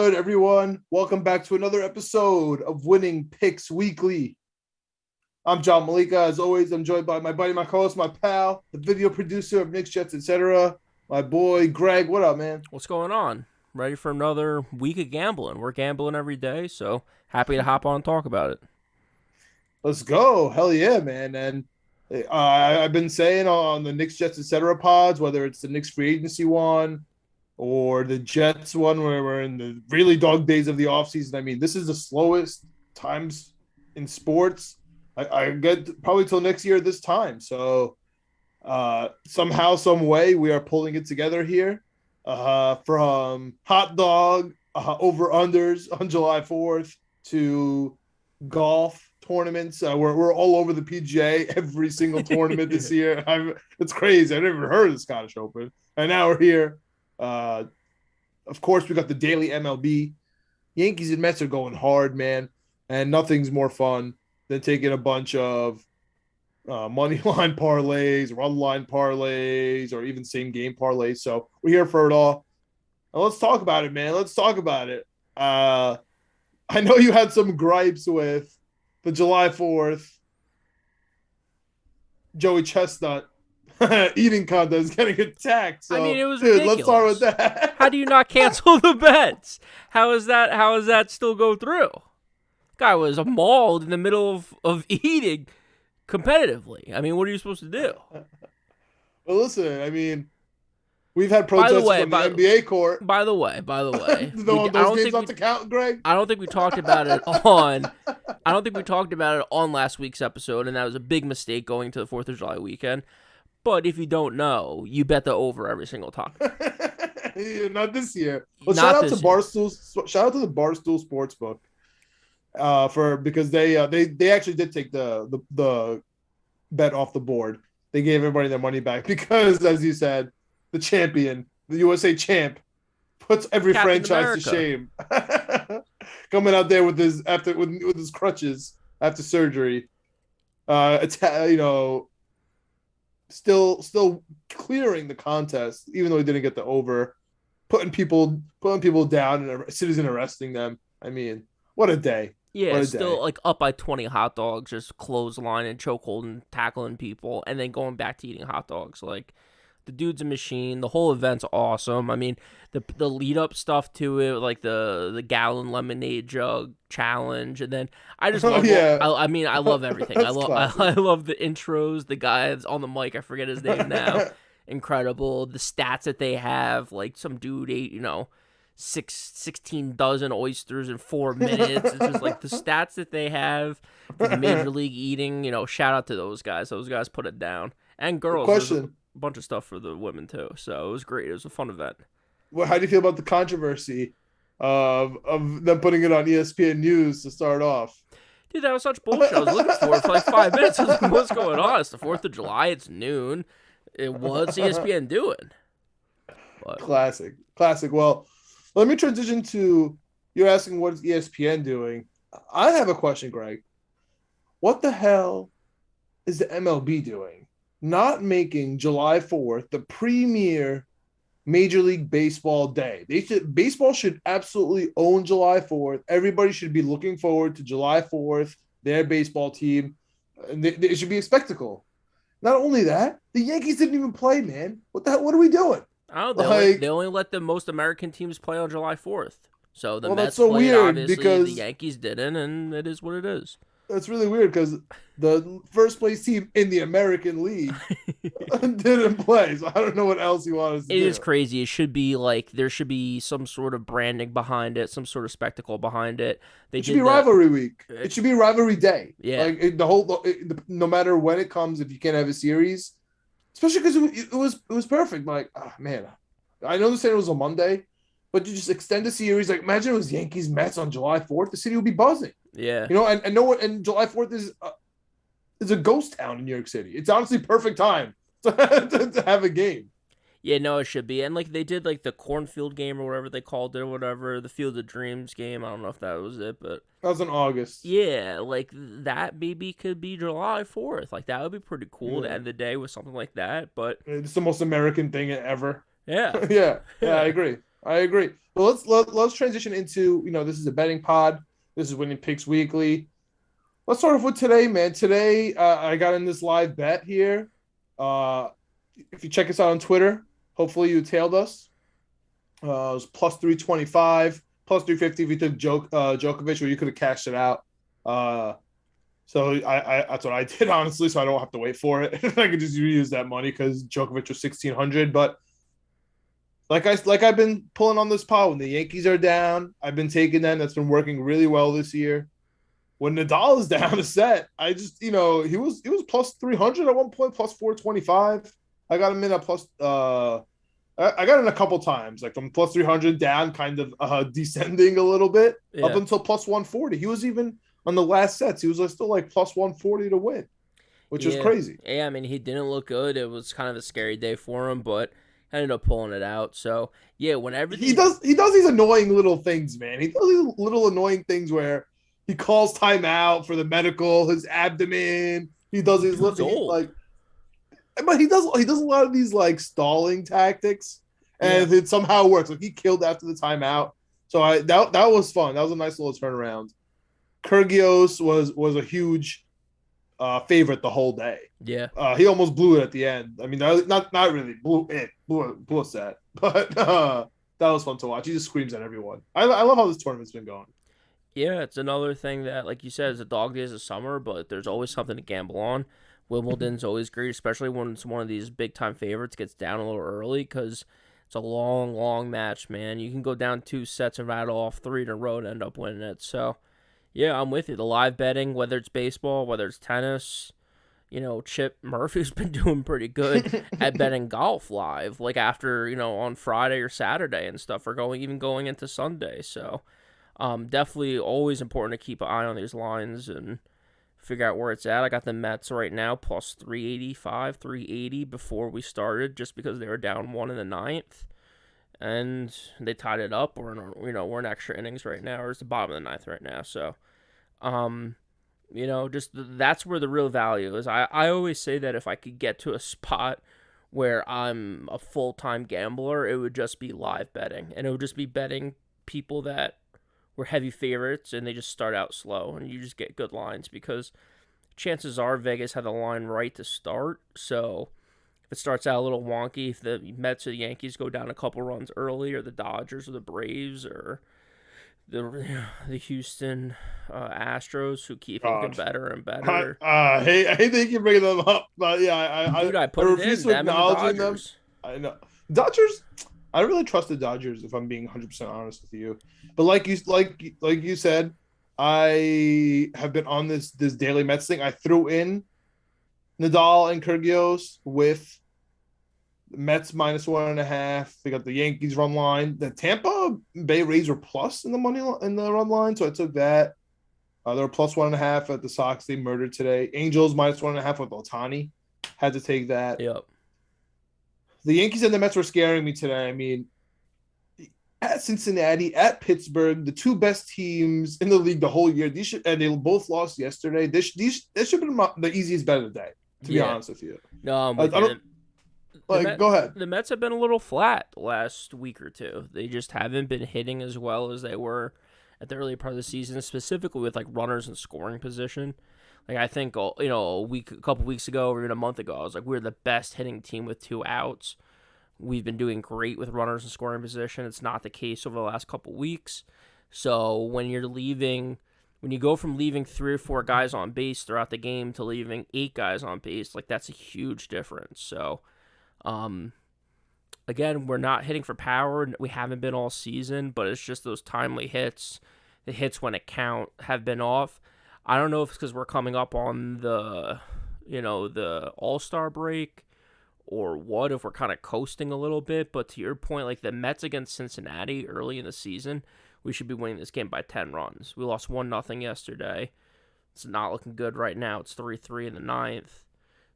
good, everyone? Welcome back to another episode of Winning Picks Weekly. I'm John Meleka. As always, I'm joined by my buddy, my co-host, my pal, the video producer of Knicks, Jets, etc., my boy, Greg. What up, man? What's going on? Ready for another week of gambling. We're gambling every day, so happy to hop on and talk about it. Let's go. Hell yeah, man. And I've been saying on the Knicks, Jets, etc. pods, whether it's the Knicks free agency one or the Jets one where we're in the really dog days of the offseason. I mean, this is the slowest times in sports. I get probably till next year this time. So somehow, some way, we are pulling it together here. From hot dog over-unders on July 4th to golf tournaments. We're all over the PGA, every single tournament this year. It's crazy. I never heard of the Scottish Open. And now we're here. Of course, we got the daily MLB. Yankees and Mets are going hard, man. And nothing's more fun than taking a bunch of money line parlays, run line parlays, or even same game parlays. So we're here for it all. And let's talk about it, man. Let's talk about it. I know you had some gripes with the July 4th Joey Chestnut eating contest getting attacked. So, I mean, it was ridiculous. Let's start with that. How do you not cancel the bets? How is that still go through? Guy was mauled in the middle of eating competitively. I mean, what are you supposed to do? Well, listen, I mean, we've had protests from the NBA court. By the way, those games not to count, Greg. I don't think we talked about it on. I don't think we talked about it on last week's episode, and that was a big mistake going to the 4th of July weekend. But if you don't know, you bet the over every single time. Not this year. Well, shout out to the Barstool Sportsbook. Because they actually did take the bet off the board. They gave everybody their money back because, as you said, the champion, the USA champ, puts every Captain franchise America to shame. Coming out there with his crutches after surgery, still clearing the contest, even though he didn't get the over, putting people down and citizen arresting them. I mean, what a day. Yeah, still like up by 20 hot dogs, just clothesline and chokehold and tackling people, and then going back to eating hot dogs. Like, the dude's a machine. The whole event's awesome. I mean, the lead up stuff to it, like the gallon lemonade jug challenge, and then I just love. Yeah. I love everything. I love the intros. The guy that's on the mic, I forget his name now. Incredible. The stats that they have, like some dude ate, 16 dozen oysters in 4 minutes. It's just like the stats that they have for the Major League eating, shout out to those guys. Those guys put it down. And girls, there's a bunch of stuff for the women too. So it was great. It was a fun event. Well, how do you feel about the controversy of them putting it on ESPN News to start off? Dude, that was such bullshit. I was looking for it for like 5 minutes. I was like, what's going on? It's the 4th of July. It's noon. What's ESPN doing? But... Classic. Well, let me transition to you're asking what is ESPN doing. I have a question, Greg. What the hell is the MLB doing? Not making July 4th the premier Major League Baseball day. Baseball should absolutely own July 4th. Everybody should be looking forward to July 4th, their baseball team. It should be a spectacle. Not only that, the Yankees didn't even play, man. What the hell? What are we doing? I don't know. They only let the most American teams play on July 4th. So the Mets that's so played, weird obviously, because the Yankees didn't, and it is what it is. That's really weird because the first place team in the American League didn't play. So I don't know what else you want us to do. It is crazy. It should be like there should be some sort of branding behind it, some sort of spectacle behind it. It should be rivalry week. It should be rivalry day. Yeah. Like no matter when it comes, if you can't have a series, especially because it was perfect. Like, oh, man, I know they said it was a Monday, but you just extend the series. Like, imagine it was Yankees Mets on July 4th. The city would be buzzing. Yeah. And no one. And July 4th is a ghost town in New York City. It's honestly perfect time to have a game. Yeah, no, it should be. And like they did like the cornfield game or whatever they called it or whatever, the Field of Dreams game. I don't know if that was it, but that was in August. Yeah, like that maybe could be July 4th. Like that would be pretty cool to end the day with something like that. But it's the most American thing ever. Yeah. yeah, I agree. I agree. Well, let's transition into, this is a betting pod. This is Winning Picks Weekly. Let's start off with today, man. Today, I got in this live bet here. If you check us out on Twitter, hopefully you tailed us. It was plus 325, plus 350 if you took Djokovic, or you could have cashed it out. So I that's what I did, honestly, so I don't have to wait for it. I could just reuse that money because Djokovic was 1,600. But I've been pulling on this pot when the Yankees are down, I've been taking them. That's been working really well this year. When Nadal is down a set, I just, he was plus 300 at one point, plus 425. I got him in at plus I got in a couple times, like from plus 300 down, kind of descending a little bit up until plus 140. He was even on the last sets, he was still like plus 140 to win, which is crazy. Yeah, I mean, he didn't look good. It was kind of a scary day for him, but ended up pulling it out. So yeah, whenever he does these annoying little things, man. He does these little annoying things where he calls timeout for the medical, his abdomen. He does his lifting, but he does a lot of these like stalling tactics, and it somehow works. Like he killed after the timeout. So that was fun. That was a nice little turnaround. Kyrgios was a huge favorite the whole day. Yeah. He almost blew it at the end. I mean, not really blew a set, but that was fun to watch. He just screams at everyone. I love how this tournament's been going. Yeah, it's another thing that, like you said, is a dog days of summer, but there's always something to gamble on. Wimbledon's always great, especially when it's one of these big-time favorites gets down a little early, because it's a long, long match, man. You can go down 2 sets and rattle off 3 in a row and end up winning it. So, yeah, I'm with you. The live betting, whether it's baseball, whether it's tennis, Chip Murphy's been doing pretty good at betting golf live, like after, on Friday or Saturday and stuff, or going into Sunday. So, definitely always important to keep an eye on these lines and figure out where it's at. I got the Mets right now plus 385, 380 before we started, just because they were down 1 in the 9th, and they tied it up. We're in extra innings right now, or it's the bottom of the 9th right now. So, just that's where the real value is. I always say that if I could get to a spot where I'm a full-time gambler, it would just be live betting, and it would just be betting people that were heavy favorites and they just start out slow and you just get good lines, because chances are Vegas had the line right to start. So if it starts out a little wonky, if the Mets or the Yankees go down a couple runs early, or the Dodgers or the Braves or the Houston Astros, who keep looking better and better. I hate that you bringing them up, but yeah, I put it in them acknowledging them. I know Dodgers. I don't really trust the Dodgers, if I'm being 100% honest with you. But like you said, I have been on this daily Mets thing. I threw in Nadal and Kyrgios with Mets minus 1.5. They got the Yankees run line. The Tampa Bay Rays were plus in the run line, so I took that. They were plus 1.5 at the Sox. They murdered today. Angels minus 1.5 with Ohtani. Had to take that. Yep. The Yankees and the Mets were scaring me today. I mean, at Cincinnati, at Pittsburgh, the 2 best teams in the league the whole year. And they both lost yesterday. This should have been the easiest bet of the day, to be honest with you. No, go ahead. The Mets have been a little flat the last week or two. They just haven't been hitting as well as they were at the early part of the season, specifically with like runners in scoring position. Like, I think, a couple weeks ago, or even a month ago, I was like, we're the best hitting team with 2 outs. We've been doing great with runners in scoring position. It's not the case over the last couple weeks. So when you go from leaving 3 or 4 guys on base throughout the game to leaving 8 guys on base, like, that's a huge difference. So, again, we're not hitting for power. We haven't been all season, but it's just those timely hits. The hits when it count have been off. I don't know if it's because we're coming up on the All-Star break or what, if we're kind of coasting a little bit. But to your point, like the Mets against Cincinnati early in the season, we should be winning this game by 10 runs. We lost 1-0 yesterday. It's not looking good right now. It's 3-3 in the 9th.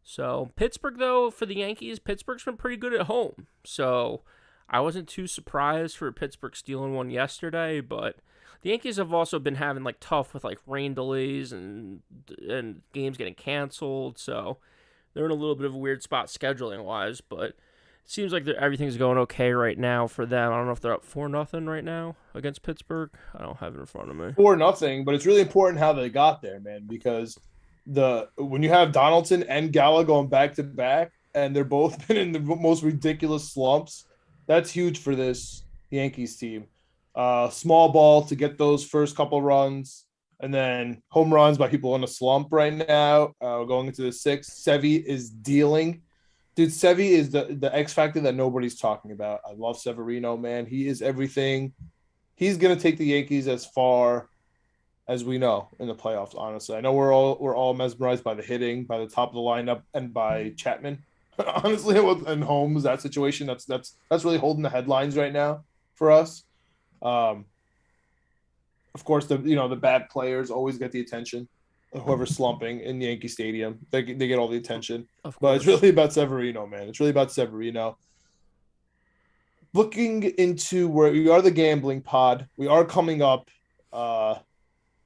So Pittsburgh, though, for the Yankees, Pittsburgh's been pretty good at home. So I wasn't too surprised for Pittsburgh stealing one yesterday, but the Yankees have also been having like tough with like rain delays and games getting canceled, so they're in a little bit of a weird spot scheduling wise. But Seems like everything's going okay right now for them. I don't know if they're up 4-0 right now against Pittsburgh. I don't have it in front of me. 4-0, but it's really important how they got there, man, because when you have Donaldson and Gala going back to back, and they're both been in the most ridiculous slumps, that's huge for this Yankees team. Small ball to get those first couple runs, and then home runs by people in a slump right now. Going into the sixth, Sevy is dealing. Dude, Sevy is the X factor that nobody's talking about. I love Severino, man. He is everything. He's gonna take the Yankees as far as we know in the playoffs. Honestly, I know we're all mesmerized by the hitting, by the top of the lineup, and by Chapman. Honestly, and Holmes, that situation that's really holding the headlines right now for us. Um, of course, the bad players always get the attention. Whoever's slumping in Yankee Stadium, they get all the attention. But it's really about Severino, man. It's really about Severino. Looking into where we are, the gambling pod, we are coming up.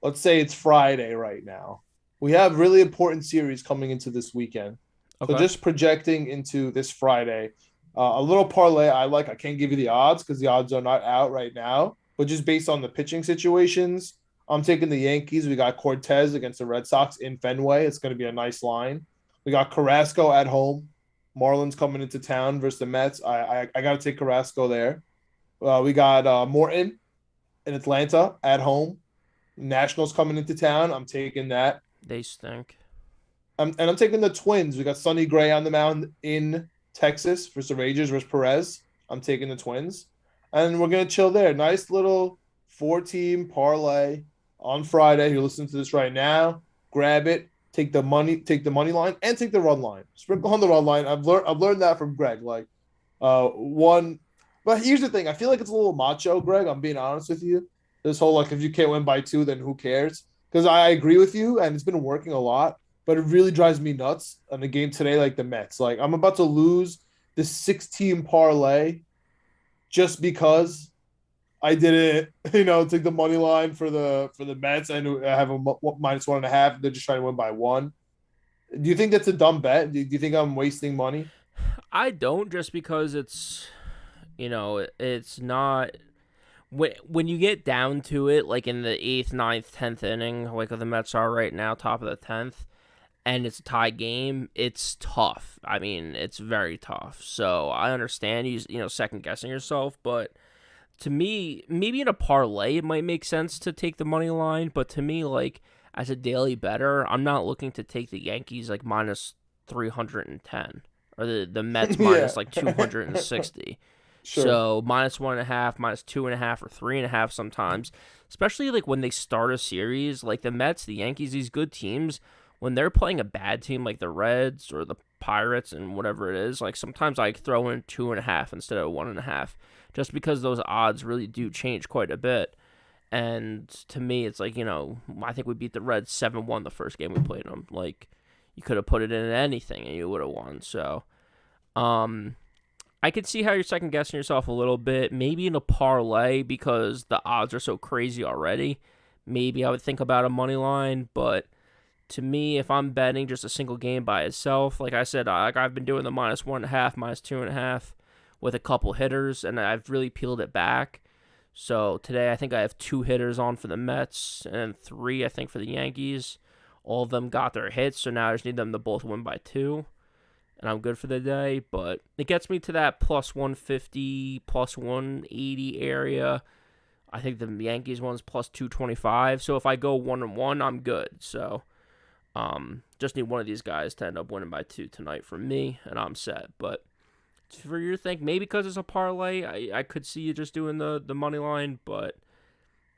Let's say it's Friday right now. We have really important series coming into this weekend. Okay. So just projecting into this Friday, a little parlay I like. I can't give you the odds because the odds are not out right now. But just based on the pitching situations, I'm taking the Yankees. We got Cortez against the Red Sox in Fenway. It's going to be a nice line. We got Carrasco at home. Marlins coming into town versus the Mets. I got to take Carrasco there. We got Morton in Atlanta at home. Nationals coming into town. I'm taking that. They stink. And I'm taking the Twins. We got Sonny Gray on the mound in Texas versus the Rangers versus Perez. I'm taking the Twins. And we're going to chill there. Nice little 4-team parlay on Friday. You're listening to this right now. Grab it. Take the money line, and take the run line. Sprinkle on the run line. I've learned that from Greg. But here's the thing. I feel like it's a little macho, Greg. I'm being honest with you. This whole if you can't win by 2, then who cares? Because I agree with you, and it's been working a lot. But it really drives me nuts on a game today like the Mets. I'm about to lose this 6-team parlay just because I didn't, take the money line for the Mets. I have a -1.5. They're just trying to win by 1. Do you think that's a dumb bet? Do you think I'm wasting money? I don't, just because it's not. When you get down to it, like in the 8th, 9th, 10th inning, like the Mets are right now, top of the 10th, and it's a tie game, it's tough. I mean, it's very tough. So I understand you second guessing yourself, but to me, maybe in a parlay it might make sense to take the money line. But to me, as a daily bettor, I'm not looking to take the Yankees -310 or the Mets minus 260. Sure. So -1.5, -2.5, or 3.5 sometimes, especially when they start a series like the Mets, the Yankees, these good teams. When they're playing a bad team like the Reds or the Pirates and whatever it is, sometimes I throw in 2.5 instead of 1.5, just because those odds really do change quite a bit. And to me, it's I think we beat the Reds 7-1 the first game we played them. You could have put it in anything and you would have won. So, I could see how you're second guessing yourself a little bit. Maybe in a parlay because the odds are so crazy already. Maybe I would think about a money line, but to me, if I'm betting just a single game by itself, like I said, I've been doing the -1.5, -2.5 with a couple hitters, and I've really peeled it back. So today I think I have 2 hitters on for the Mets and 3, I think, for the Yankees. All of them got their hits, so now I just need them to both win by 2, and I'm good for the day. But it gets me to that +150, +180 area. I think the Yankees one's +225. So if I go 1-1, I'm good. So just need one of these guys to end up winning by 2 tonight for me, and I'm set. But for your thing, maybe because it's a parlay, I could see you just doing the money line, but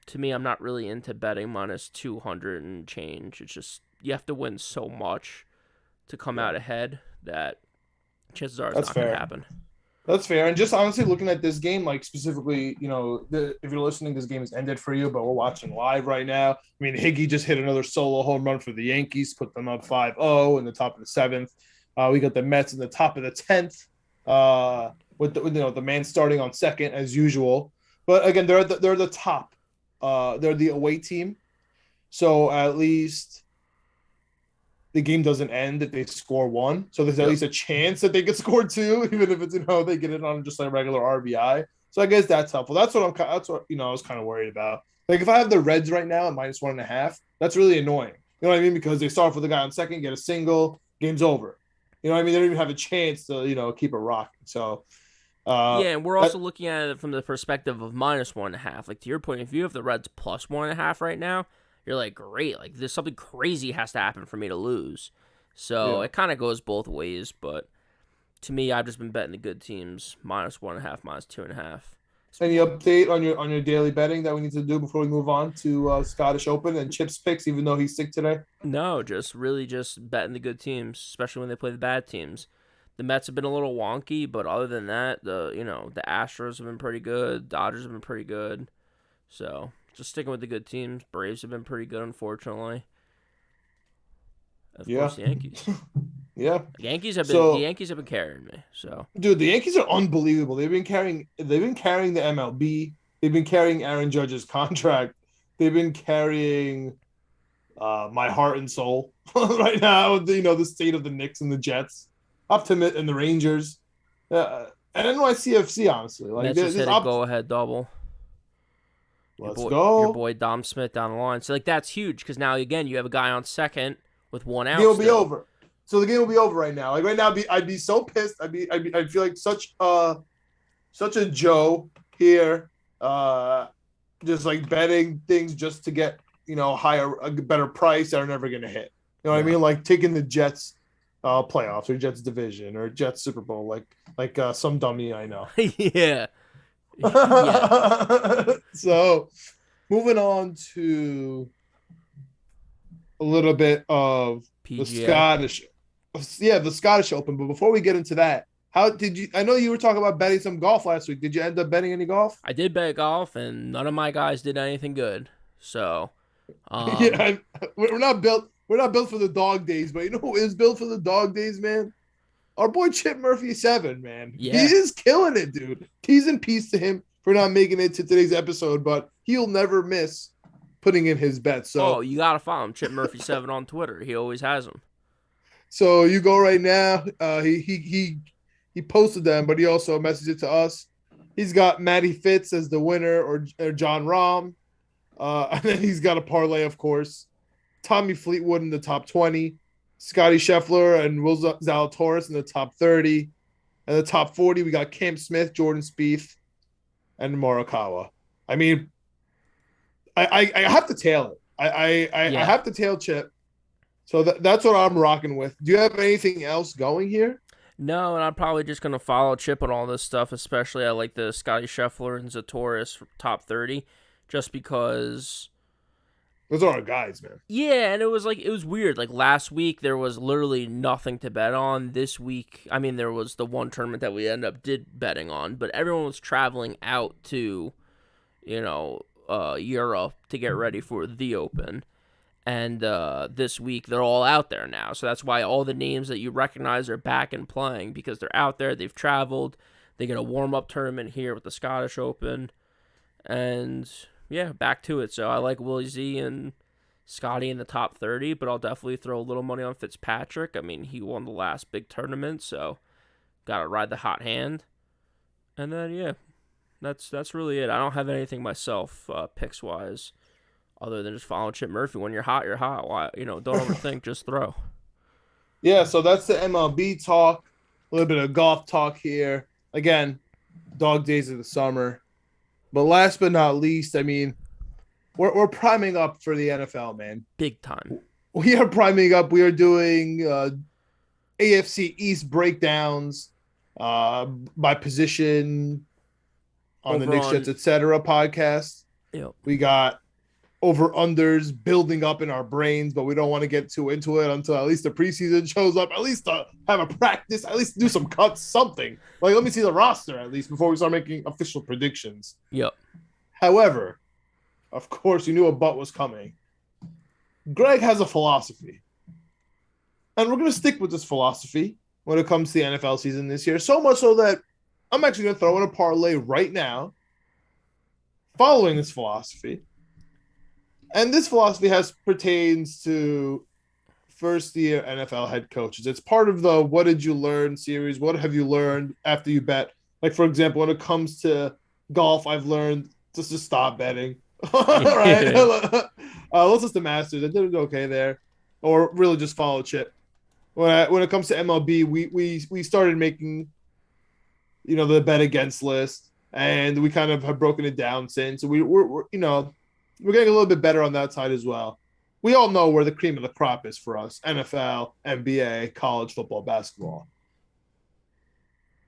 to me, I'm not really into betting -200 and change. It's just you have to win so much to come out ahead that chances are it's not going to happen. That's fair. And just honestly looking at this game, specifically, if you're listening, this game has ended for you, but we're watching live right now. I mean, Higgy just hit another solo home run for the Yankees, put them up 5-0 in the top of the 7th. We got the Mets in the top of the 10th with the man starting on second as usual. But again, they're the top. They're the away team. So at least the game doesn't end if they score one. So there's at least a chance that they could score two, even if it's they get it on just like regular RBI. So I guess that's helpful. That's what I was kind of worried about. Like if I have the Reds right now at -1.5, that's really annoying. You know what I mean? Because they start with the guy on second, get a single, game's over. You know what I mean? They don't even have a chance to keep it rocking. So yeah, and we're also looking at it from the perspective of -1.5. Like to your point, if you have the Reds +1.5 right now, you're like, great. Like there's something crazy has to happen for me to lose. So it kind of goes both ways. But to me, I've just been betting the good teams -1.5, -2.5. Any update on your daily betting that we need to do before we move on to Scottish Open and Chip's picks, even though he's sick today? No, just betting the good teams, especially when they play the bad teams. The Mets have been a little wonky, but other than that, the Astros have been pretty good. Dodgers have been pretty good. So just sticking with the good teams. Braves have been pretty good, unfortunately. Of course, the Yankees. Yeah, the Yankees have been carrying me. So, dude, the Yankees are unbelievable. They've been carrying the MLB. They've been carrying Aaron Judge's contract. They've been carrying my heart and soul right now. The state of the Knicks and the Jets, Optimist and the Rangers, and NYCFC. Honestly, like Mets just hit a go-ahead double. Let's go, your boy Dom Smith down the line. So like that's huge because now again you have a guy on second with 1 out. The game will be over. So the game will be over right now. Like right now, I'd be so pissed. I'd feel like such a Joe here, just like betting things just to get a better price that are never gonna hit. You know what I mean? Like taking the Jets playoffs or Jets division or Jets Super Bowl, like some dummy I know. yeah. So moving on to a little bit of PGA. the Scottish Open. But before we get into that, how did you? I know you were talking about betting some golf last week. Did you end up betting any golf? I did bet golf, and none of my guys did anything good. So, we're not built. We're not built for the dog days. But you know who is built for the dog days, man? Our boy Chip Murphy 7, man. Yeah. He is killing it, dude. Peace and peace to him for not making it to today's episode, but he'll never miss putting in his bets. So, you gotta follow him, Chip Murphy 7 on Twitter. He always has them. So you go right now. He posted them, but he also messaged it to us. He's got Matty Fitz as the winner, or John Rahm, and then he's got a parlay, of course. Tommy Fleetwood in the top 20, Scotty Scheffler and Will Zalatoris in the top 30, and the top 40 we got Cam Smith, Jordan Spieth, and Morikawa. I mean, I have to tail it. I have to tail Chip. So that's what I'm rocking with. Do you have anything else going here? No, and I'm probably just going to follow Chip on all this stuff, especially I like the Scotty Scheffler and Zalatoris top 30, just because... Those are our guys, man. Yeah, and it was weird. Like last week, there was literally nothing to bet on. This week, I mean, there was the one tournament that we did betting on, but everyone was traveling out to, Europe to get ready for the Open. And this week, they're all out there now. So that's why all the names that you recognize are back and playing because they're out there. They've traveled. They get a warm-up tournament here with the Scottish Open. And, yeah, back to it. So I like Willie Z and Scotty in the top 30, but I'll definitely throw a little money on Fitzpatrick. I mean, he won the last big tournament, so got to ride the hot hand. And then, yeah, that's really it. I don't have anything myself, picks-wise. Other than just following Chip Murphy. When you're hot, you're hot. Why, don't overthink, just throw. Yeah, so that's the MLB talk. A little bit of golf talk here. Again, dog days of the summer. But last but not least, I mean, we're priming up for the NFL, man. Big time. We are priming up. We are doing AFC East breakdowns by position on the Knicks, Jets, etc. podcast. Yep. We got over-unders building up in our brains, but we don't want to get too into it until at least the preseason shows up, at least to have a practice, at least do some cuts, something. Like, let me see the roster at least before we start making official predictions. Yep. However, of course, you knew a butt was coming. Greg has a philosophy. And we're going to stick with this philosophy when it comes to the NFL season this year, so much so that I'm actually going to throw in a parlay right now following this philosophy. And this philosophy pertains to first year NFL head coaches. It's part of the "What did you learn" series. What have you learned after you bet? Like, for example, when it comes to golf, I've learned just to stop betting. Right? Let's just the Masters. I did okay there, or really just follow Chip. When it comes to MLB, we started making, the bet against list, and we kind of have broken it down since. So we're getting a little bit better on that side as well. We all know where the cream of the crop is for us: NFL, NBA, college football, basketball.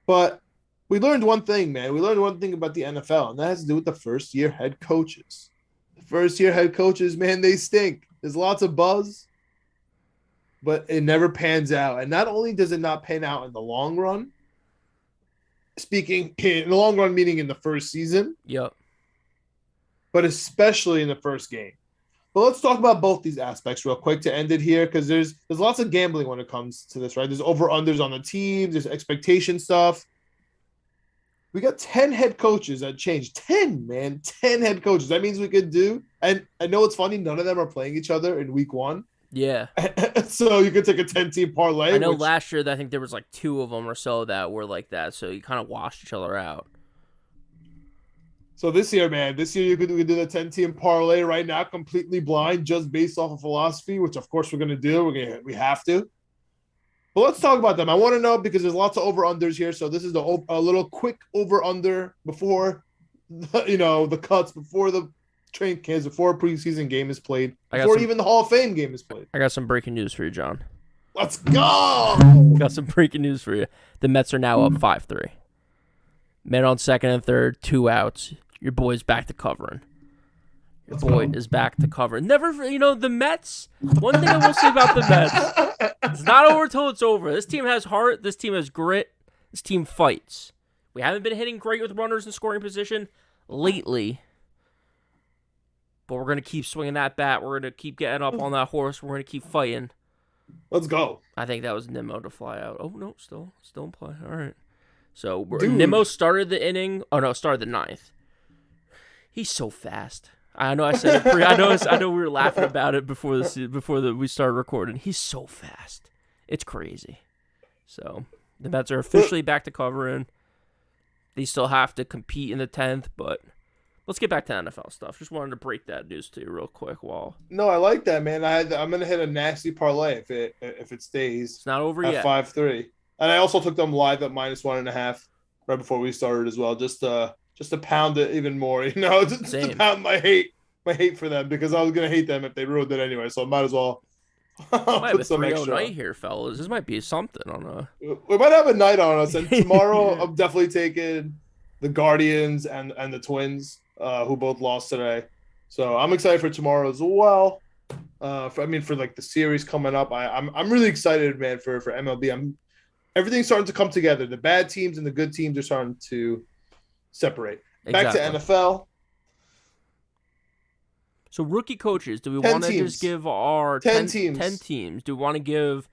But we learned one thing, man. We learned one thing about the NFL, and that has to do with the first-year head coaches. The first-year head coaches, man, they stink. There's lots of buzz, but it never pans out. And not only does it not pan out in the long run, speaking in the long run, meaning in the first season, yep, but especially in the first game. But let's talk about both these aspects real quick to end it here, because there's lots of gambling when it comes to this, right? There's over-unders on the teams, there's expectation stuff. We got 10 head coaches that changed. 10, man. 10 head coaches. That means we could do, and I know it's funny, none of them are playing each other in week one. Yeah. So you could take a 10-team parlay. I know last year I think there was like 2 of them or so that were like that, so you kind of washed each other out. So this year, man, we could do the 10-team parlay right now, completely blind, just based off of philosophy, which of course we're going to do. We have to. But let's talk about them. I want to know, because there's lots of over-unders here. So this is a little quick over-under before, the cuts, before the training camps, before a preseason game is played, before even the Hall of Fame game is played. I got some breaking news for you, John. Let's go! Got some breaking news for you. The Mets are now up 5-3. Men on second and third, 2 outs. Your boy's back to covering. Your boy is back to covering. Never, the Mets. One thing I will say about the Mets, it's not over till it's over. This team has heart. This team has grit. This team fights. We haven't been hitting great with runners in scoring position lately, but we're going to keep swinging that bat. We're going to keep getting up on that horse. We're going to keep fighting. Let's go. I think that was Nimmo to fly out. Oh, no, still in play. All right. So Nimmo started the inning. Oh, no, started the 9th. He's so fast. I know I said it I know we were laughing about it before we started recording. He's so fast. It's crazy. So the Mets are officially back to covering. They still have to compete in the 10th, but let's get back to NFL stuff. Just wanted to break that news to you real quick. No, I like that, man. I'm gonna hit a nasty parlay if it stays. It's not over yet. 5-3, and I also took them live at -1.5 right before we started as well, just to pound it even more, just to pound my hate for them, because I was gonna hate them if they ruined it anyway. So I might as well. Might have a 3-0 night here, fellas. This might be something. I don't know. We might have a night on us, and tomorrow I'm definitely taking the Guardians and the Twins, who both lost today. So I'm excited for tomorrow as well. For like the series coming up, I'm really excited, man, for MLB. Everything's starting to come together. The bad teams and the good teams are starting to separate. Exactly. Back to NFL. So rookie coaches, do we want to just give our 10 teams? 10 teams. Do we want to give?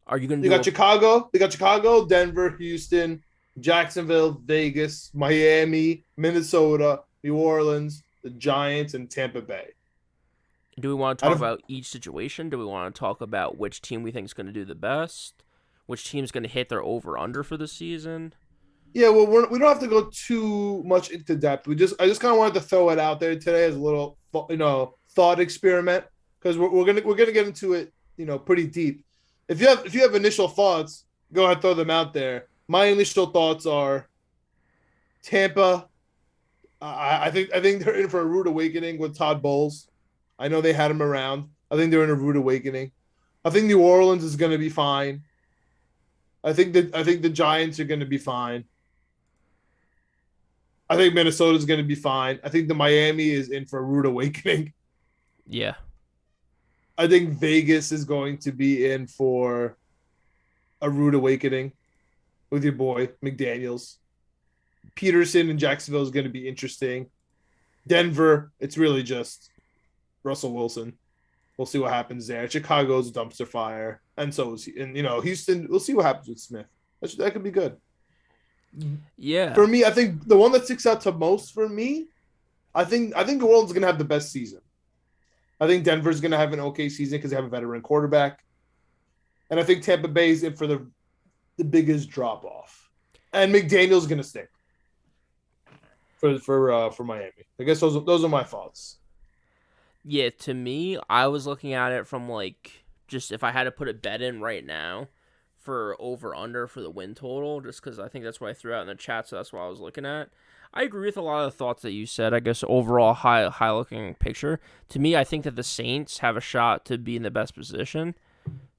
Are you going to? You got Chicago. They got Chicago, Denver, Houston, Jacksonville, Vegas, Miami, Minnesota, New Orleans, the Giants, and Tampa Bay. Do we want to talk about each situation? Do we want to talk about which team we think is going to do the best? Which team's going to hit their over/under for the season? Yeah, well, we don't have to go too much into depth. I just kind of wanted to throw it out there today as a little, thought experiment, because we're gonna get into it, pretty deep. If you have initial thoughts, go ahead, throw them out there. My initial thoughts are Tampa. I think they're in for a rude awakening with Todd Bowles. I know they had him around. I think they're in a rude awakening. I think New Orleans is going to be fine. I think the Giants are going to be fine. I think Minnesota is going to be fine. I think the Miami is in for a rude awakening. Yeah. I think Vegas is going to be in for a rude awakening with your boy McDaniels. Peterson in Jacksonville is going to be interesting. Denver, it's really just Russell Wilson. We'll see what happens there. Chicago's a dumpster fire, and so is Houston. We'll see what happens with Smith. That could be good. Yeah. For me, I think the one that sticks out to most for me, I think New Orleans is going to have the best season. I think Denver's going to have an okay season because they have a veteran quarterback. and I think Tampa Bay is in for the biggest drop off, and McDaniel's gonna stay for Miami. I guess those are my thoughts. Yeah, to me, I was looking at it from like just if I had to put a bet in right now for over under for the win total, just because I think that's what I threw out in the chat, so that's what I was looking at. I agree with a lot of the thoughts that you said. I guess overall high looking picture. To me, I think that the Saints have a shot to be in the best position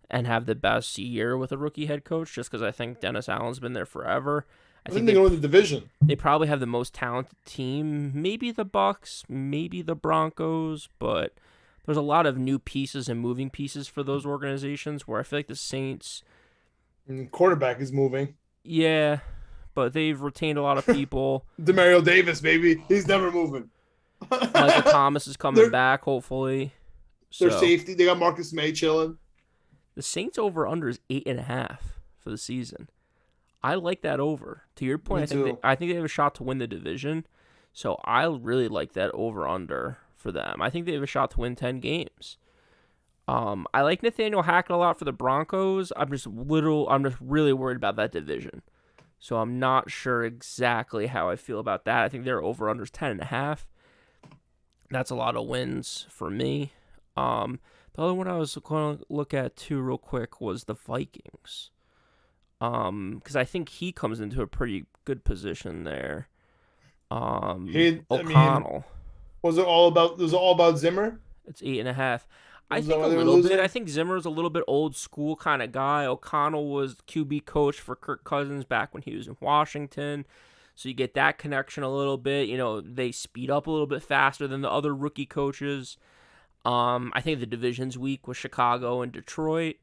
and have the best year with a rookie head coach, just because I think Dennis Allen's been there forever. I think they go in the division. They probably have the most talented team. Maybe the Bucks, maybe the Broncos, but there's a lot of new pieces and moving pieces for those organizations where I feel like the Saints... Quarterback is moving. Yeah, but they've retained a lot of people. Demario Davis, baby. He's never moving. Michael Thomas is coming back, hopefully. Their safety. They got Marcus May chilling. The Saints over-under is 8.5 for the season. I like that over. To your point, I think they have a shot to win the division. So I really like that over-under for them. I think they have a shot to win 10 games. I like Nathaniel Hackett a lot for the Broncos. I'm just really worried about that division. So I'm not sure exactly how I feel about that. I think their over-under is 10.5. That's a lot of wins for me. The other one I was going to look at too real quick was the Vikings. Because I think he comes into a pretty good position there. O'Connell. Was it all about Zimmer? It's 8.5. I think a little bit. I think Zimmer's a little bit old school kind of guy. O'Connell was QB coach for Kirk Cousins back when he was in Washington. So you get that connection a little bit. You know, they speed up a little bit faster than the other rookie coaches. I think the division's weak with Chicago and Detroit.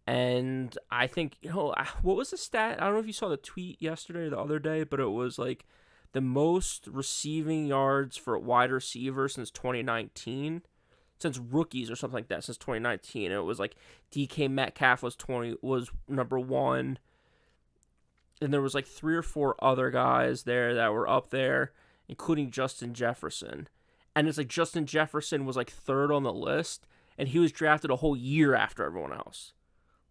And I think, what was the stat? I don't know if you saw the tweet yesterday or the other day, but it was like the most receiving yards for a wide receiver since 2019. Since rookies or something like that, since 2019. It was like DK Metcalf was number one. And there was like 3 or 4 other guys there that were up there, including Justin Jefferson. And it's like Justin Jefferson was like 3rd on the list, and he was drafted a whole year after everyone else.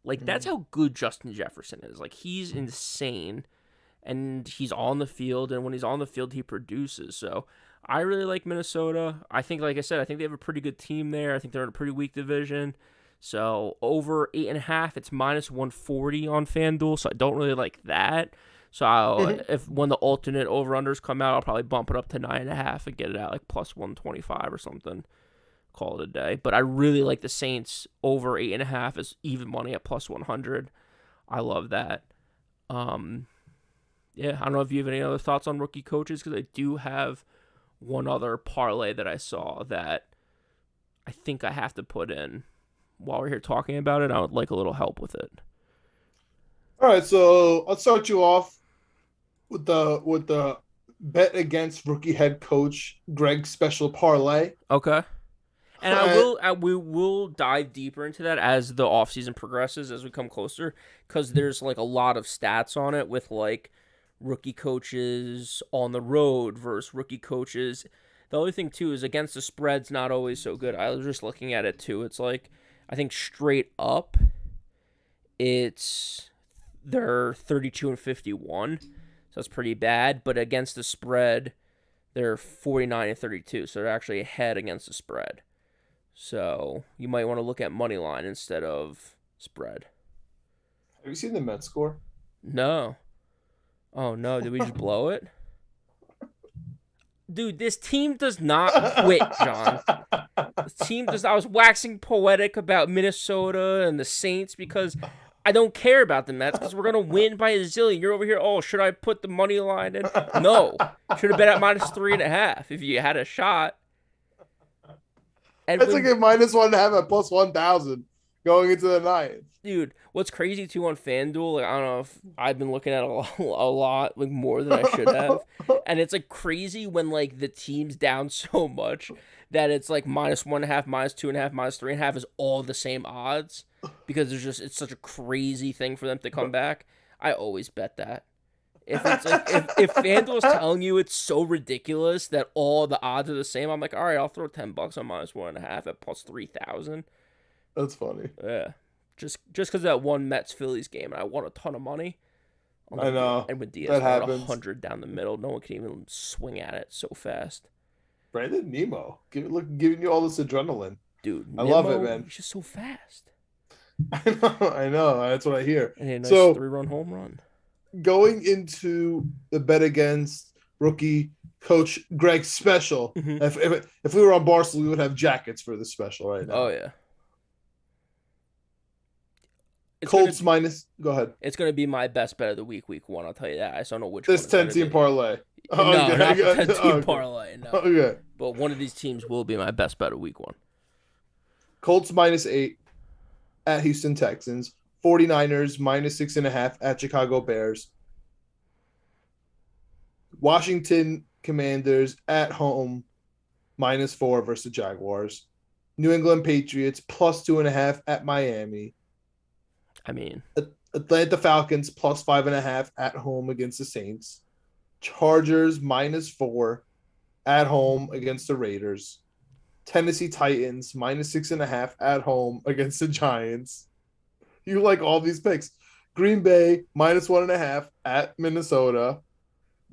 Like, that's how good Justin Jefferson is. Like, he's insane, and he's on the field, and when he's on the field, he produces. So I really like Minnesota. I think, like I said, I think they have a pretty good team there. I think they're in a pretty weak division. So over 8.5, it's minus 140 on FanDuel. So I don't really like that. So if when the alternate over-unders come out, I'll probably bump it up to 9.5 and get it at like plus 125 or something. Call it a day. But I really like the Saints over 8.5 is even money at plus 100. I love that. Yeah, I don't know if you have any other thoughts on rookie coaches, because I do have one other parlay that I saw that I think I have to put in. While we're here talking about it, I would like a little help with it. All right, so I'll start you off with the bet against rookie head coach Greg's special parlay. Okay. And we will dive deeper into that as the offseason progresses, as we come closer, because there's like a lot of stats on it with like rookie coaches on the road versus rookie coaches. The other thing too is against the spread's not always so good. I was just looking at it too. It's like, I think straight up, they're 32-51, so that's pretty bad. But against the spread, they're 49-32, so they're actually ahead against the spread. So you might want to look at money line instead of spread. Have you seen the Mets score? No. Oh no! Did we just blow it? Dude, this team does not quit, John. This team does. I was waxing poetic about Minnesota and the Saints because I don't care about the Mets because we're gonna win by a zillion. You're over here. Oh, should I put the money line in? No, should have bet at minus 3.5 if you had a shot. And it's like a minus 1.5 at plus 1,000 going into the ninth. Dude, what's crazy too on FanDuel, like, I don't know if I've been looking at a lot, like more than I should have, and it's like crazy when like the team's down so much that it's like minus 1.5, minus 2.5, minus 3.5 is all the same odds because it's such a crazy thing for them to come back. I always bet that. If it's like if FanDuel's telling you it's so ridiculous that all the odds are the same, I'm like, all right, I'll throw $10 on minus 1.5 at plus 3,000. That's funny. Yeah. Just because that one Mets Phillies game, and I won a ton of money. I know. And with Diaz That throwing happens. 100 down the middle, no one can even swing at it so fast. Brandon Nemo, giving you all this adrenaline. Dude, I love it, man. He's just so fast. I know. That's what I hear. And a nice so 3-run home run. Going into the bet against rookie coach Greg special, if we were on Barstool, we would have jackets for this special right now. Oh yeah. Colts minus. Go ahead. It's going to be my best bet of the week 1. I'll tell you that. I just don't know which this one. This 10-team parlay. No, not the 10-team parlay. No. Okay. But one of these teams will be my best bet of week 1. Colts -8 at Houston Texans. 49ers -6.5 at Chicago Bears. Washington Commanders at home -4 versus Jaguars. New England Patriots +2.5 at Miami. I mean, Atlanta Falcons +5.5 at home against the Saints. Chargers -4 at home against the Raiders. Tennessee Titans -6.5 at home against the Giants. You like all these picks. Green Bay -1.5 at Minnesota.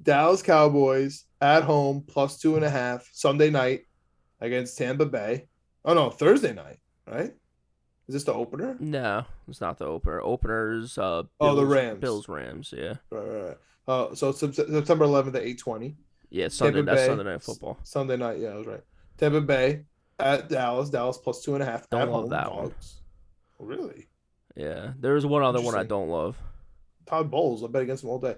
Dallas Cowboys at home +2.5 Sunday night against Tampa Bay. Oh no, Thursday night, right? Is this the opener? No, it's not the opener. Openers. The Rams. Bills Rams. Yeah. Right. So September 11th at 8:20. Yeah, Sunday. That's Sunday Night Football. Sunday night. Yeah, I was right. Tampa Bay at Dallas. Dallas +2.5. Don't at love home. that Dogs. one. Really? Yeah. There's one other one I don't love. Todd Bowles. I bet against him all day.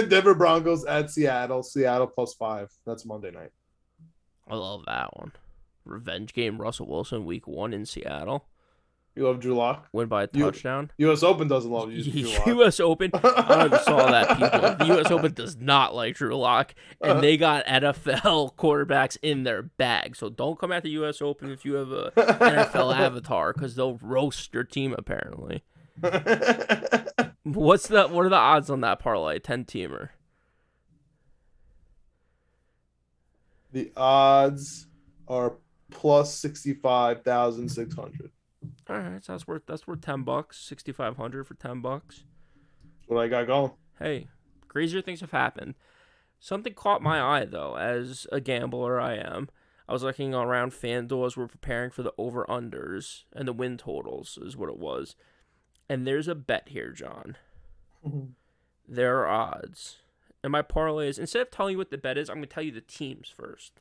Denver Broncos at Seattle. Seattle +5. That's Monday night. I love that one. Revenge game. Russell Wilson week 1 in Seattle. You love Drew Lock? Win by a touchdown. U.S. Open doesn't love Drew Lock. U.S. Open. I don't know if you saw that, people. The U.S. Open does not like Drew Lock, and they got NFL quarterbacks in their bag. So don't come at the U.S. Open if you have a NFL avatar, because they'll roast your team apparently. What are the odds on that parlay? 10-teamer. The odds are +65,600. All right, so that's worth $10. 6,500 for $10. That's what I got going. Hey, crazier things have happened. Something caught my eye though, as a gambler I am. I was looking around FanDuel as we're preparing for the over-unders and the win totals is what it was. And there's a bet here, John. There are odds. And my parlay is, instead of telling you what the bet is, I'm going to tell you the teams first.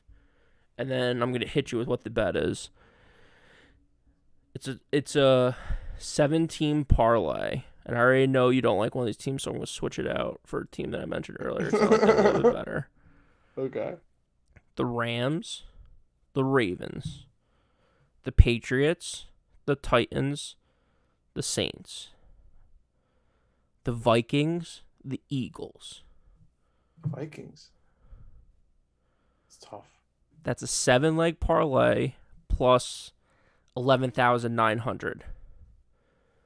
And then I'm going to hit you with what the bet is. It's a 7-team parlay. And I already know you don't like one of these teams, so I'm going to switch it out for a team that I mentioned earlier. So I like them a little bit better. Okay. The Rams, the Ravens, the Patriots, the Titans, the Saints, the Vikings, the Eagles. Vikings. It's tough. That's a 7-leg parlay plus 11,900.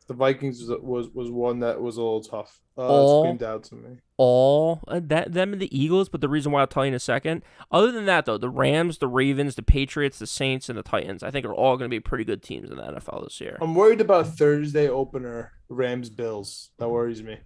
The Vikings was one that was a little tough. Screamed out to me. Them and the Eagles, but the reason why I'll tell you in a second. Other than that, though, the Rams, the Ravens, the Patriots, the Saints, and the Titans, I think are all going to be pretty good teams in the NFL this year. I'm worried about Thursday opener, Rams-Bills. That worries me.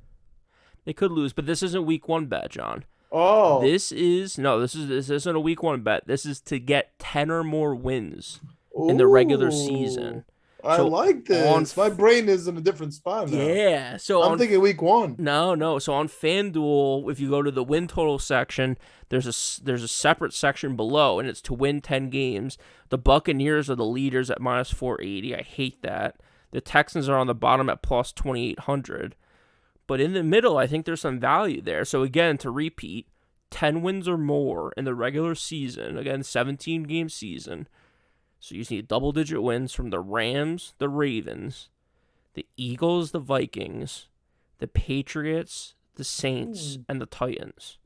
They could lose, but this isn't week 1 bet, John. Oh. This isn't a week 1 bet. This is to get 10 or more wins in the regular season. I like this. My brain is in a different spot now. Yeah. So I'm thinking week 1. No. So on FanDuel, if you go to the win total section, there's a separate section below, and it's to win 10 games. The Buccaneers are the leaders at -480. I hate that. The Texans are on the bottom at +2,800. But in the middle, I think there's some value there. So again, to repeat, 10 wins or more in the regular season. Again, 17-game season. So you need double-digit wins from the Rams, the Ravens, the Eagles, the Vikings, the Patriots, the Saints, and the Titans.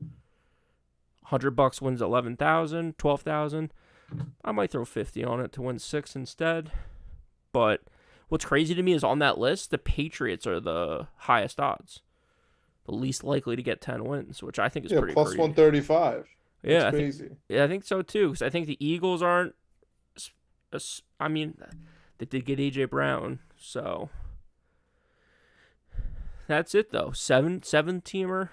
$100 wins 11,000, 12,000. I might throw 50 on it to win 6 instead. But what's crazy to me is on that list, the Patriots are the highest odds, the least likely to get 10 wins, which I think is pretty plus crazy. 135. Yeah, crazy. I think so too, because I think the Eagles aren't. I mean, They did get AJ Brown, so that's it though. Seven teamer,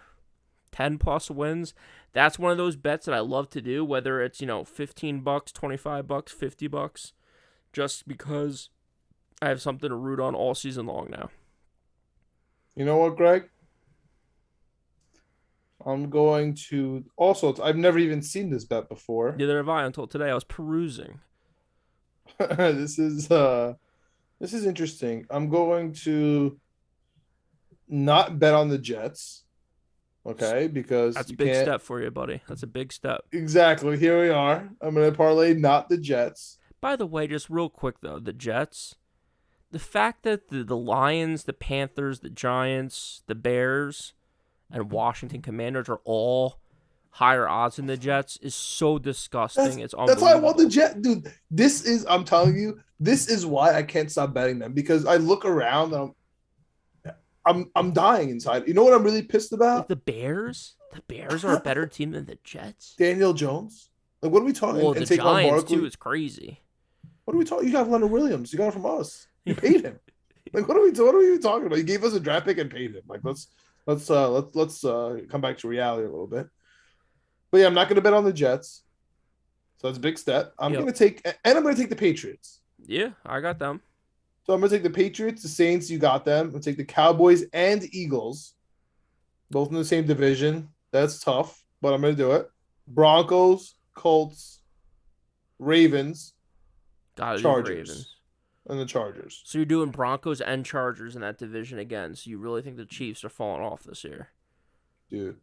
10 plus wins. That's one of those bets that I love to do, whether it's, $15, $25, $50, just because I have something to root on all season long now. You know what, Greg? I'm going to also. I've never even seen this bet before. Neither have I until today. I was perusing. This is interesting. I'm going to not bet on the Jets. Okay, because that's a big step for you, buddy. That's a big step. Exactly. Here we are. I'm going to parlay not the Jets. By the way, just real quick though, the Jets. The fact that the Lions, the Panthers, the Giants, the Bears, and Washington Commanders are all higher odds than the Jets is so disgusting. It's unbelievable. That's why I want the Jets, dude. I'm telling you, this is why I can't stop betting them, because I look around and I'm dying inside. You know what I'm really pissed about? The Bears? The Bears are a better team than the Jets. Daniel Jones? Like, what are we talking? Well, the Giants too is crazy. What are we talking? You got Leonard Williams. You got it from us. You paid him. Like, what are we talking about? You gave us a draft pick and paid him. Like, let's come back to reality a little bit. But yeah, I'm not going to bet on the Jets. So that's a big step. I'm going to take the Patriots. Yeah, I got them. So I'm going to take the Patriots, the Saints, you got them. I'm going to take the Cowboys and Eagles, both in the same division. That's tough, but I'm going to do it. Broncos, Colts, Ravens, Chargers, Ravens. And the Chargers. So you're doing Broncos and Chargers in that division again. So you really think the Chiefs are falling off this year? Dude,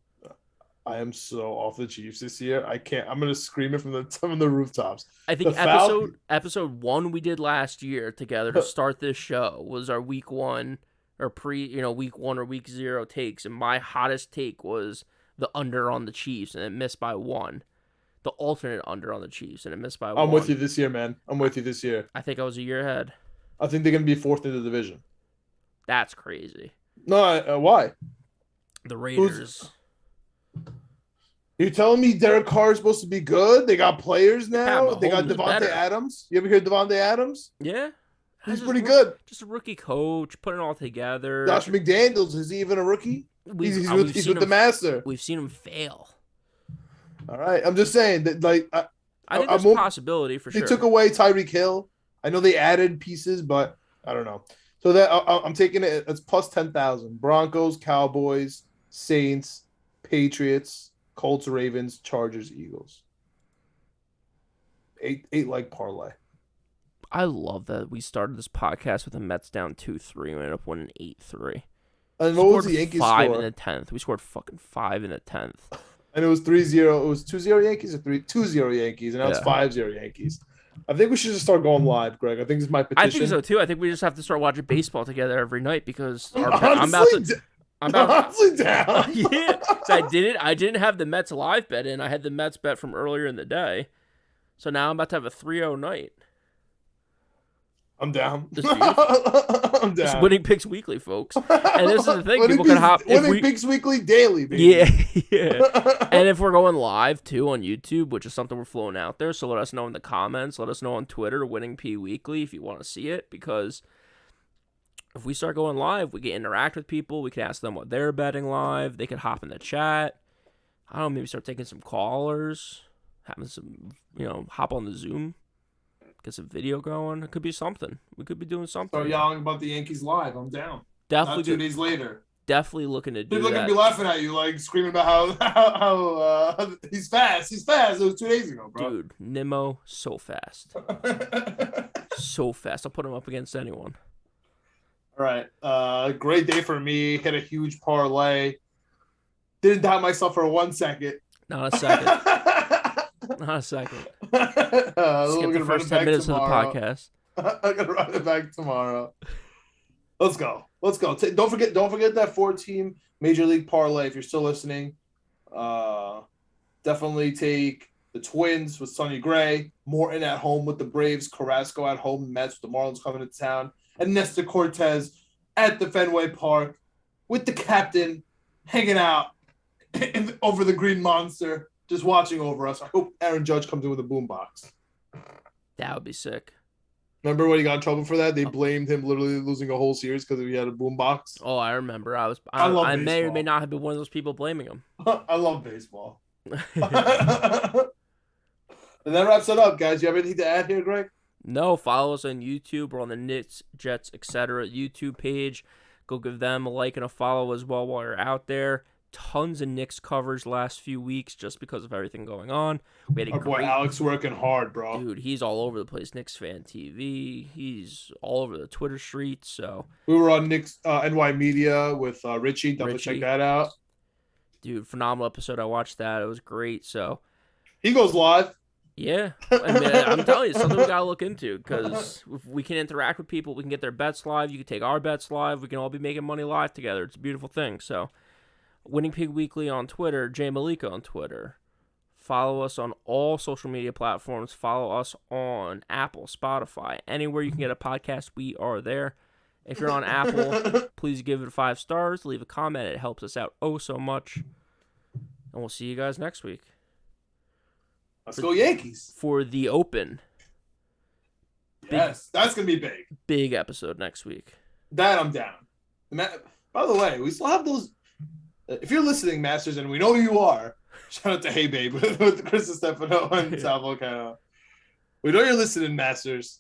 I am so off the Chiefs this year. I can't. I'm gonna scream it from the rooftops. I think episode 1 we did last year together to start this show was our week 1 or week 1 or week 0 takes, and my hottest take was the under on the Chiefs, and it missed by 1. The alternate under on the Chiefs, and it missed by 1. I'm with you this year, man. I'm with you this year. I think I was a year ahead. I think they're gonna be 4th in the division. That's crazy. No, why? The Raiders. You're telling me Derek Carr is supposed to be good? They got players now. They got Devontae Adams. You ever hear Devontae Adams? Yeah. He's pretty good. Just a rookie coach, putting it all together. Josh McDaniels, is he even a rookie? He's with the master. We've seen him fail. All right. I'm just saying that, like, I think there's a possibility for sure. They took away Tyreek Hill. I know they added pieces, but I don't know. So that I'm taking it. It's plus 10,000. Broncos, Cowboys, Saints, Patriots, Colts, Ravens, Chargers, Eagles. 8-leg parlay. I love that we started this podcast with the Mets down 2-3 and we ended up winning 8-3. And what was the Yankees score? 5 in the 10th. We scored fucking 5 in the 10th. And it was 3-0. It was 2-0 Yankees or 2-0 Yankees, and now it's 5-0 Yankees. I think we should just start going live, Greg. I think this is my petition. I think so too. I think we just have to start watching baseball together every night because I'm honestly down. Yeah, so I didn't have the Mets live bet in. I had the Mets bet from earlier in the day, so now I'm about to have a 3-0 night. I'm down. I'm down. Just winning picks weekly, folks. And this is the thing: people can hop. Winning picks weekly, daily, baby. Yeah. And if we're going live too on YouTube, which is something we're flowing out there, so let us know in the comments. Let us know on Twitter, Winning P Weekly, if you want to see it, because if we start going live, we can interact with people. We can ask them what they're betting live. They can hop in the chat. I don't know, maybe start taking some callers, having some, hop on the Zoom. Get some video going. It could be something. We could be doing something. Start yelling about the Yankees live. I'm down. Definitely. Not 2 days later. Definitely looking to do People that. People are going to be laughing at you, like, screaming about how he's fast. He's fast. It was 2 days ago, bro. Dude, Nimmo, so fast. So fast. I'll put him up against anyone. All right. Great day for me. Hit a huge parlay. Didn't doubt myself for 1 second. Not a second. Not a second. Skip the first 10 minutes tomorrow. Of the podcast. I'm gonna run it back tomorrow. Let's go. Don't forget that 4-team Major League parlay. If you're still listening, definitely take the Twins with Sonny Gray, Morton at home with the Braves, Carrasco at home, Mets with the Marlins coming to town, and Nestor Cortez at the Fenway Park with the captain hanging out over the Green Monster. Just watching over us. I hope Aaron Judge comes in with a boombox. That would be sick. Remember when he got in trouble for that? They blamed him literally losing a whole series because he had a boombox. Oh, I remember. I love I baseball. may or may not have been one of those people blaming him. I love baseball. And that wraps it up, guys. You have anything to add here, Greg? No, follow us on YouTube. We're on the Knicks, Jets, etc. YouTube page. Go give them a like and a follow as well while you're out there. Tons of Knicks coverage last few weeks just because of everything going on. We had Our boy Alex working hard, bro. Dude, he's all over the place. Knicks Fan TV. He's all over the Twitter streets. So we were on Knicks NY Media with Richie. Definitely check that out. Dude, phenomenal episode. I watched that. It was great. So he goes live. Yeah, I mean, I'm telling you, something we gotta look into because if we can interact with people, we can get their bets live. You can take our bets live. We can all be making money live together. It's a beautiful thing. So, Winning Pig Weekly on Twitter, Jay Meleka on Twitter. Follow us on all social media platforms. Follow us on Apple, Spotify, anywhere you can get a podcast. We are there. If you're on Apple, please give it 5 stars. Leave a comment. It helps us out so much. And we'll see you guys next week. Let's go Yankees. For the Open. Yes, that's going to be big. Big episode next week. That I'm down. By the way, we still have those. If you're listening, Masters, and we know you are, shout out to Hey Babe with Chris Stefano and Sal Volcano. We know you're listening, Masters.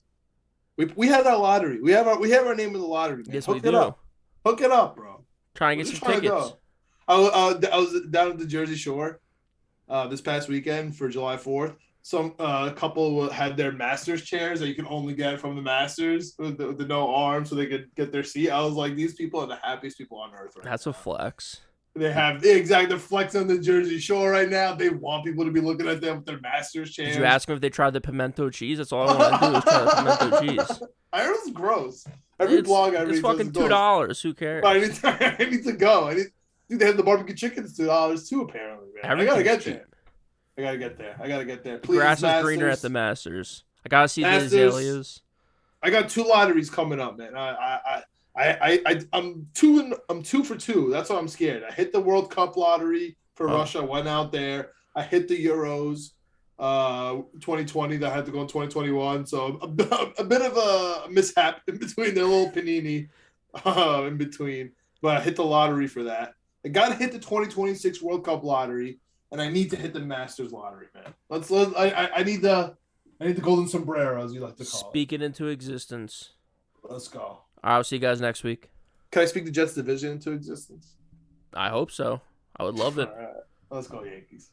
We have our lottery. We have our name in the lottery. Man. Yes, Hook we do. It up. Hook it up, bro. Trying to get some tickets. I was down at the Jersey Shore this past weekend for July 4th. Some couple had their Masters chairs that you can only get from the Masters with the no arms so they could get their seat. I was like, these people are the happiest people on earth right now. That's a flex. They have the flex on the Jersey Shore right now. They want people to be looking at them with their Masters chairs. Did you ask them if they tried the pimento cheese? That's all I want to do is try the pimento cheese. I heard it's gross. Every blog I read it's fucking $2. Who cares? I need to go. Dude, they have the barbecue chicken. It's $2 too, apparently, man. I gotta get there. I gotta get there. Please, grass is greener at the Masters. I gotta see the azaleas. I got 2 lotteries coming up, man. I'm 2 for 2. That's why I'm scared. I hit the World Cup lottery for Russia. Went out there. I hit the Euros 2020 that I had to go in 2021. So a bit of a mishap in between, their little panini in between. But I hit the lottery for that. I got to hit the 2026 World Cup lottery, and I need to hit the Masters lottery, man. I need the golden sombrero, as you like to call it. Speak it into existence. Let's go. All right, I'll see you guys next week. Can I speak the Jets division into existence? I hope so. I would love it. All right. Let's go Yankees.